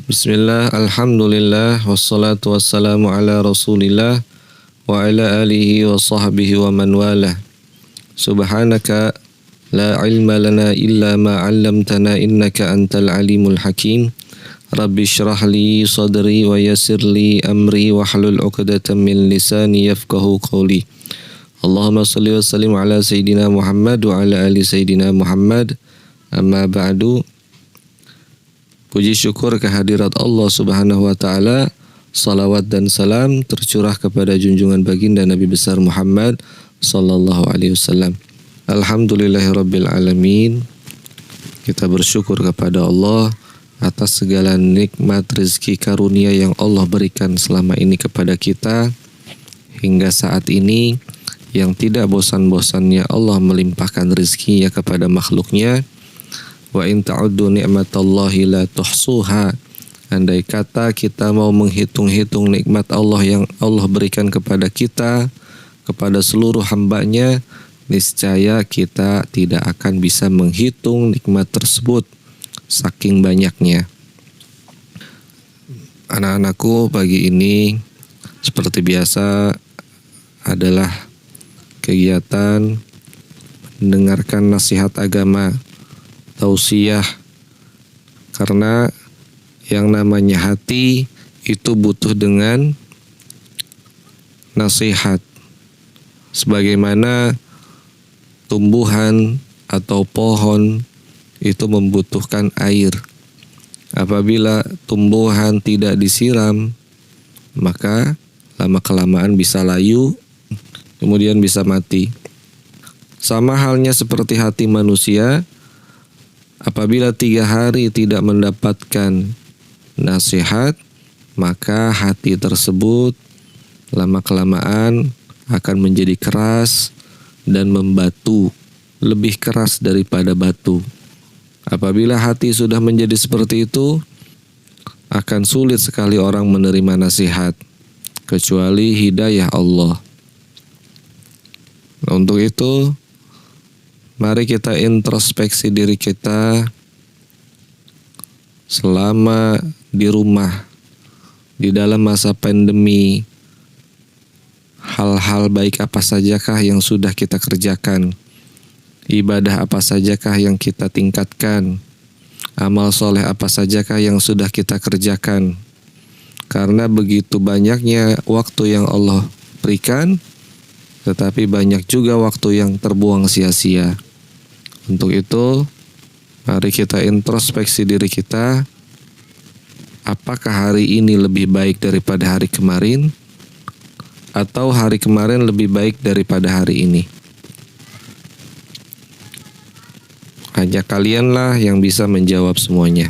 Bismillah, alhamdulillah, wassalatu wassalamu ala rasulillah wa ala alihi wa sahbihi wa man walah. Subhanaka la ilma lana illa ma 'allamtana innaka antal alimul hakim. Rabbi shrah li sadri wa yassir li amri wa hlul 'uqdatam min lisani yafqahu qawli. Allahumma shalli wa sallim ala sayyidina Muhammad wa ala ali sayyidina Muhammad. Amma ba'du. Puji syukur kehadirat Allah Subhanahu wa taala, salawat dan salam tercurah kepada junjungan baginda Nabi besar Muhammad sallallahu alaihi wasallam. Alhamdulillahirabbil alamin. Kita bersyukur kepada Allah atas segala nikmat rezeki karunia yang Allah berikan selama ini kepada kita hingga saat ini, yang tidak bosan-bosannya Allah melimpahkan rezekinya kepada makhluknya. Wa in ta'uddu ni'matallahi la tuhsuha. Andai kata kita mau menghitung-hitung nikmat Allah yang Allah berikan kepada kita, kepada seluruh hambanya, niscaya kita tidak akan bisa menghitung nikmat tersebut, saking banyaknya. Anak-anakku, pagi ini seperti biasa adalah kegiatan mendengarkan nasihat agama, tausiah, karena yang namanya hati itu butuh dengan nasihat. Sebagaimana tumbuhan atau pohon itu membutuhkan air. Apabila tumbuhan tidak disiram, maka lama-kelamaan bisa layu, kemudian bisa mati. Sama halnya seperti hati manusia. Apabila 3 hari tidak mendapatkan nasihat, maka hati tersebut lama-kelamaan akan menjadi keras dan membatu, lebih keras daripada batu. Apabila hati sudah menjadi seperti itu, akan sulit sekali orang menerima nasihat, kecuali hidayah Allah. Untuk itu, mari kita introspeksi diri kita selama di rumah, di dalam masa pandemi. Hal-hal baik apa sajakah yang sudah kita kerjakan? Ibadah apa sajakah yang kita tingkatkan? Amal soleh apa sajakah yang sudah kita kerjakan? Karena begitu banyaknya waktu yang Allah berikan, tetapi banyak juga waktu yang terbuang sia-sia. Untuk itu, mari kita introspeksi diri kita. Apakah hari ini lebih baik daripada hari kemarin? Atau hari kemarin lebih baik daripada hari ini? Hanya kalianlah yang bisa menjawab semuanya.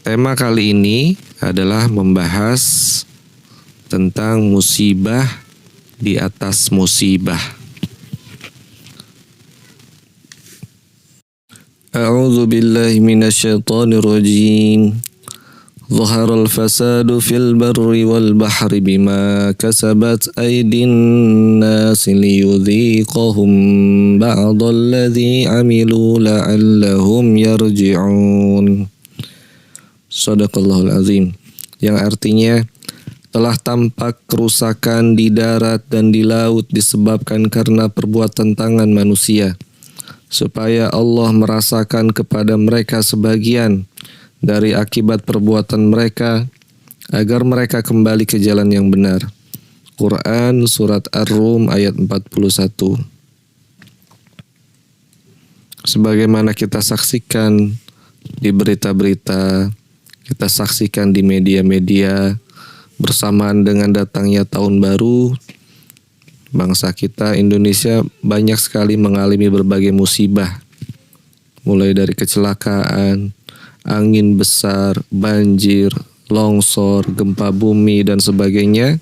Tema kali ini adalah membahas tentang musibah di atas musibah. A'udzu billahi minasyaitonir rajim. Zaharal fasadu fil barri wal bahri bima kasabat aydin nasi liyudhiqahum ba'dalladzi 'amilu la'allahum yarji'un. Shadaqallahul azim. Yang artinya, telah tampak kerusakan di darat dan di laut disebabkan karena perbuatan tangan manusia, supaya Allah merasakan kepada mereka sebagian dari akibat perbuatan mereka, agar mereka kembali ke jalan yang benar. Quran Surat Ar-Rum ayat 41. Sebagaimana kita saksikan di berita-berita, kita saksikan di media-media, bersamaan dengan datangnya tahun baru, bangsa kita Indonesia banyak sekali mengalami berbagai musibah. Mulai dari kecelakaan, angin besar, banjir, longsor, gempa bumi, dan sebagainya.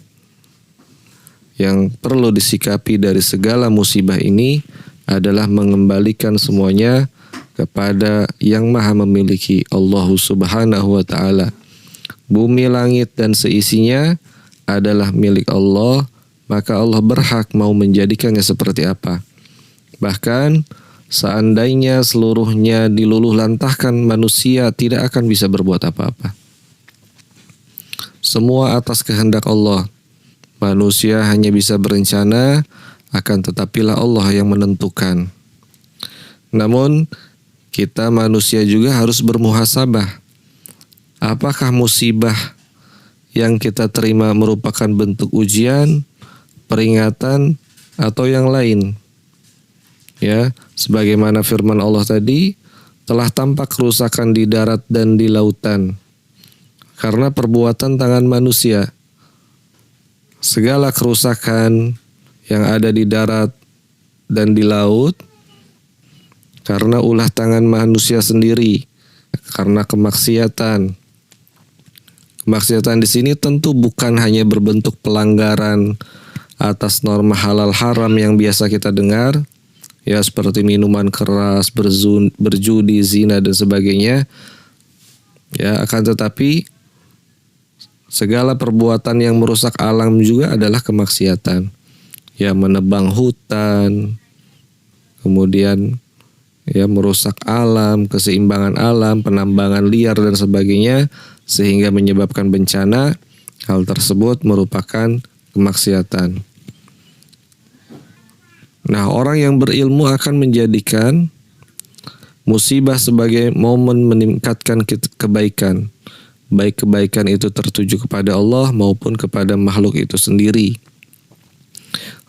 Yang perlu disikapi dari segala musibah ini adalah mengembalikan semuanya kepada yang maha memiliki, Allah Subhanahu wa ta'ala. Bumi, langit, dan seisinya adalah milik Allah, maka Allah berhak mau menjadikannya seperti apa. Bahkan Seandainya seluruhnya diluluh lantahkan, manusia tidak akan bisa berbuat apa-apa. Semua atas kehendak Allah. Manusia hanya bisa berencana, akan tetapilah Allah yang menentukan. Namun, kita manusia juga harus bermuhasabah. Apakah musibah yang kita terima merupakan bentuk ujian, peringatan, atau yang lain? Ya, sebagaimana firman Allah tadi, telah tampak kerusakan di darat dan di lautan karena perbuatan tangan manusia. Segala kerusakan yang ada di darat dan di laut karena ulah tangan manusia sendiri, karena kemaksiatan. Kemaksiatan di sini tentu bukan hanya berbentuk pelanggaran atas norma halal haram yang biasa kita dengar, ya seperti minuman keras, berjudi, zina dan sebagainya. Ya, akan tetapi segala perbuatan yang merusak alam juga adalah kemaksiatan. Ya, menebang hutan, kemudian ya merusak alam, keseimbangan alam, penambangan liar dan sebagainya sehingga menyebabkan bencana. Hal tersebut merupakan kemaksiatan. Nah, orang yang berilmu akan menjadikan musibah sebagai momen meningkatkan kebaikan. Baik kebaikan itu tertuju kepada Allah maupun kepada makhluk itu sendiri.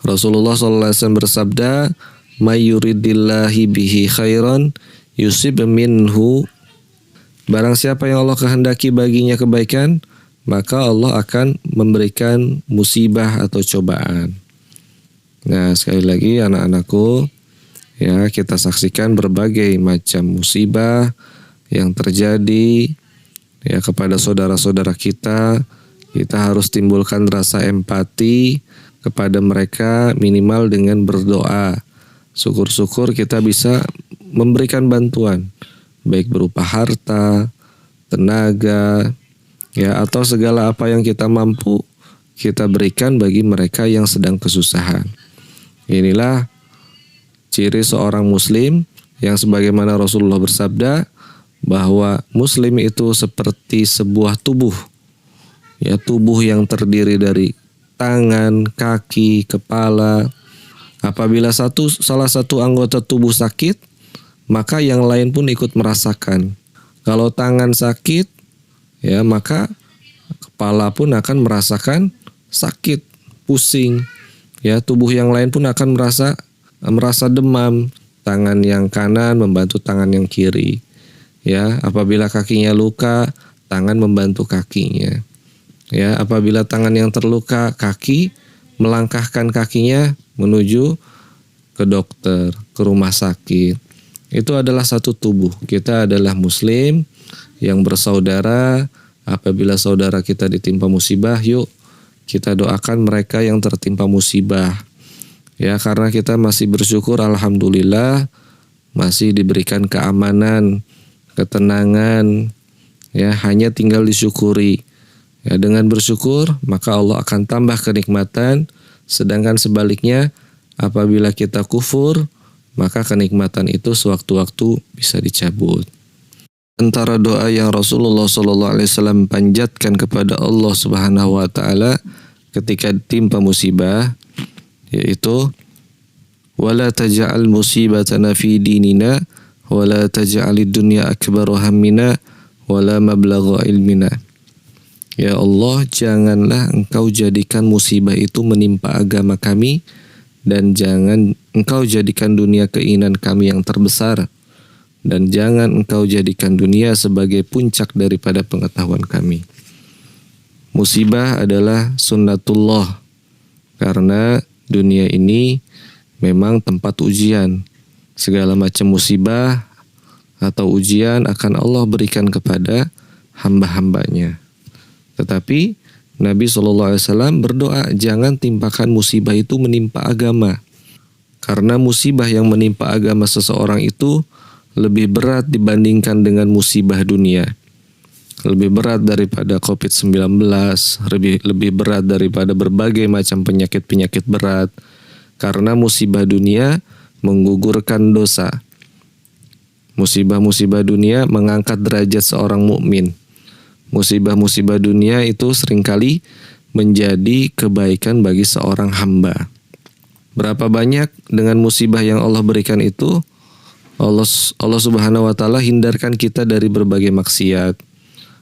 Rasulullah SAW bersabda, "May yuridillahi bihi khairan yusib minhu." Barang siapa yang Allah kehendaki baginya kebaikan, maka Allah akan memberikan musibah atau cobaan. Nah, sekali lagi anak-anakku, ya kita saksikan berbagai macam musibah yang terjadi ya kepada saudara-saudara kita. Kita harus timbulkan rasa empati kepada mereka minimal dengan berdoa. Syukur-syukur kita bisa memberikan bantuan, baik berupa harta, tenaga, ya atau segala apa yang kita mampu kita berikan bagi mereka yang sedang kesusahan. Inilah ciri seorang muslim yang sebagaimana Rasulullah bersabda bahwa muslim itu seperti sebuah tubuh. Ya, tubuh yang terdiri dari tangan, kaki, kepala. Apabila salah satu anggota tubuh sakit, maka yang lain pun ikut merasakan. Kalau tangan sakit, ya maka kepala pun akan merasakan sakit, pusing. Ya, tubuh yang lain pun akan merasa demam. Tangan yang kanan membantu tangan yang kiri. Ya, apabila kakinya luka, tangan membantu kakinya. Ya, apabila tangan yang terluka, kaki melangkahkan kakinya menuju ke dokter, ke rumah sakit. Itu adalah satu tubuh. Kita adalah muslim yang bersaudara. Apabila saudara kita ditimpa musibah, yuk kita doakan mereka yang tertimpa musibah. Ya, karena kita masih bersyukur, alhamdulillah masih diberikan keamanan, ketenangan, ya hanya tinggal disyukuri. Ya, dengan bersyukur maka Allah akan tambah kenikmatan. Sedangkan sebaliknya apabila kita kufur maka kenikmatan itu sewaktu-waktu bisa dicabut. Antara doa yang Rasulullah SAW panjatkan kepada Allah Subhanahu Wa Taala ketika ditimpa musibah, yaitu wala taj'al musibatana fi dinina wala taj'alid dunya akbar hammina wala mablagha ilmina. Ya Allah, janganlah Engkau jadikan musibah itu menimpa agama kami dan jangan Engkau jadikan dunia keinginan kami yang terbesar dan jangan Engkau jadikan dunia sebagai puncak daripada pengetahuan kami. Musibah adalah sunnatullah karena dunia ini memang tempat ujian. Segala macam musibah atau ujian akan Allah berikan kepada hamba-hambanya. Tetapi Nabi SAW berdoa jangan timpakan musibah itu menimpa agama. Karena musibah yang menimpa agama seseorang itu lebih berat dibandingkan dengan musibah dunia. Lebih berat daripada COVID-19, lebih berat daripada berbagai macam penyakit-penyakit berat. Karena musibah dunia menggugurkan dosa. Musibah-musibah dunia mengangkat derajat seorang mukmin. Musibah-musibah dunia itu seringkali menjadi kebaikan bagi seorang hamba. Berapa banyak dengan musibah yang Allah berikan itu, Allah Subhanahu wa taala hindarkan kita dari berbagai maksiat.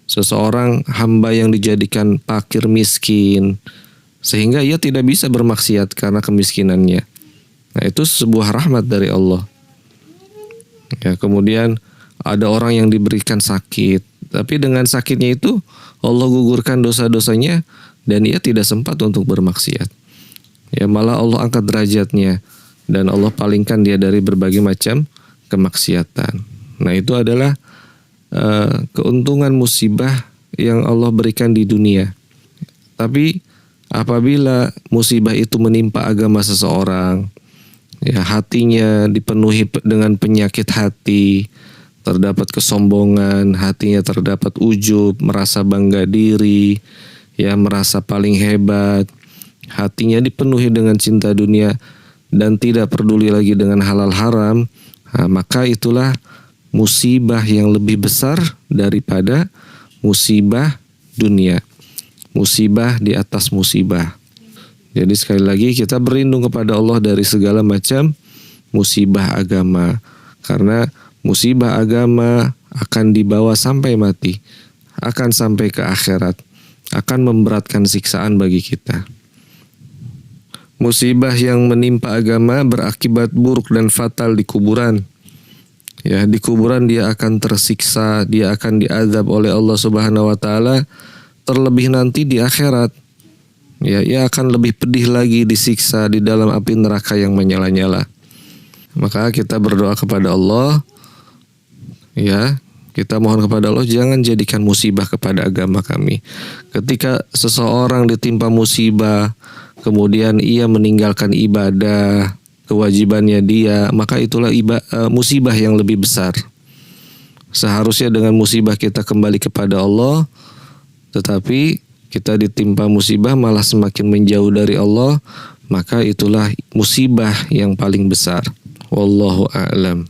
Seseorang hamba yang dijadikan fakir miskin sehingga ia tidak bisa bermaksiat karena kemiskinannya. Nah, itu sebuah rahmat dari Allah. Ya, kemudian ada orang yang diberikan sakit, tapi dengan sakitnya itu Allah gugurkan dosa-dosanya dan ia tidak sempat untuk bermaksiat. Ya, malah Allah angkat derajatnya dan Allah palingkan dia dari berbagai macam kemaksiatan. Nah, itu adalah keuntungan musibah yang Allah berikan di dunia. Tapi apabila musibah itu menimpa agama seseorang, ya hatinya dipenuhi dengan penyakit hati, terdapat kesombongan, hatinya terdapat ujub, merasa bangga diri, ya merasa paling hebat, hatinya dipenuhi dengan cinta dunia dan tidak peduli lagi dengan halal haram, nah, maka itulah musibah yang lebih besar daripada musibah dunia. Musibah di atas musibah. Jadi sekali lagi kita berlindung kepada Allah dari segala macam musibah agama. Karena musibah agama akan dibawa sampai mati. Akan sampai ke akhirat. Akan memberatkan siksaan bagi kita. Musibah yang menimpa agama berakibat buruk dan fatal di kuburan. Ya, di kuburan dia akan tersiksa, dia akan diazab oleh Allah Subhanahu wa taala, terlebih nanti di akhirat. Ya, ia akan lebih pedih lagi disiksa di dalam api neraka yang menyala-nyala. Maka kita berdoa kepada Allah, ya, kita mohon kepada Allah jangan jadikan musibah kepada agama kami. Ketika seseorang ditimpa musibah, kemudian ia meninggalkan ibadah, kewajibannya dia, maka itulah musibah yang lebih besar. Seharusnya dengan musibah kita kembali kepada Allah, tetapi kita ditimpa musibah malah semakin menjauh dari Allah, maka itulah musibah yang paling besar. Wallahu a'lam.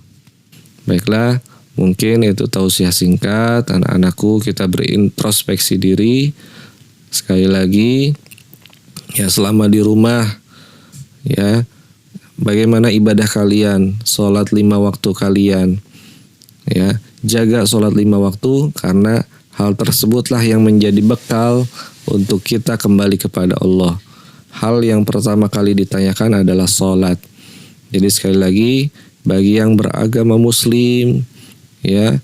Baiklah, mungkin itu tausiah singkat anak-anakku, kita berintrospeksi diri. Sekali lagi, ya selama di rumah, ya bagaimana ibadah kalian, sholat 5 waktu kalian, ya jaga sholat 5 waktu karena hal tersebutlah yang menjadi bekal untuk kita kembali kepada Allah. Hal yang pertama kali ditanyakan adalah sholat. Jadi sekali lagi bagi yang beragama Muslim, ya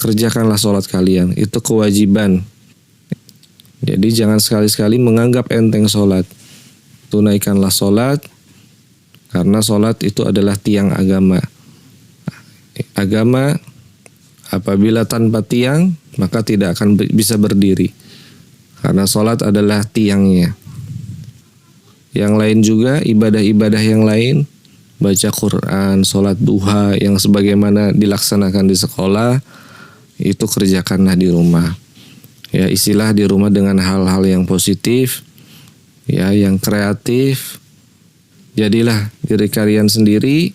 kerjakanlah sholat kalian, itu kewajiban. Jadi jangan sekali-sekali menganggap enteng sholat. Tunaikanlah sholat. Karena sholat itu adalah tiang agama. Agama apabila tanpa tiang maka tidak akan bisa berdiri. Karena sholat adalah tiangnya. Yang lain juga ibadah-ibadah yang lain, baca Quran, sholat duha yang sebagaimana dilaksanakan di sekolah, itu kerjakanlah di rumah. Ya, isilah di rumah dengan hal-hal yang positif, ya yang kreatif. Jadilah diri kalian sendiri,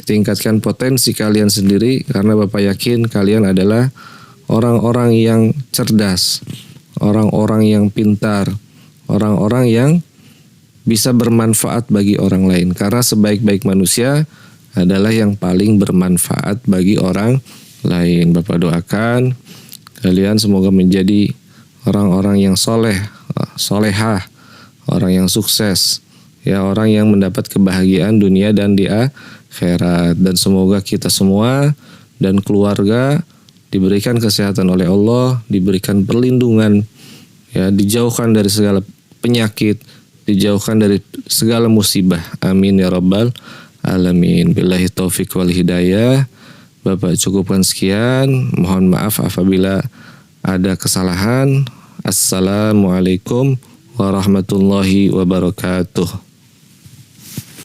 tingkatkan potensi kalian sendiri karena Bapak yakin kalian adalah orang-orang yang cerdas, orang-orang yang pintar, orang-orang yang bisa bermanfaat bagi orang lain. Karena sebaik-baik manusia adalah yang paling bermanfaat bagi orang lain. Bapak doakan kalian semoga menjadi orang-orang yang soleh, solehah, orang yang sukses. Ya, orang yang mendapat kebahagiaan dunia dan di akhirat. Dan semoga kita semua dan keluarga diberikan kesehatan oleh Allah, diberikan perlindungan, ya dijauhkan dari segala penyakit, dijauhkan dari segala musibah. Amin ya rabbal alamin. Billahi taufik wal hidayah. Bapak cukupkan sekian. Mohon maaf apabila ada kesalahan. Assalamualaikum warahmatullahi wabarakatuh.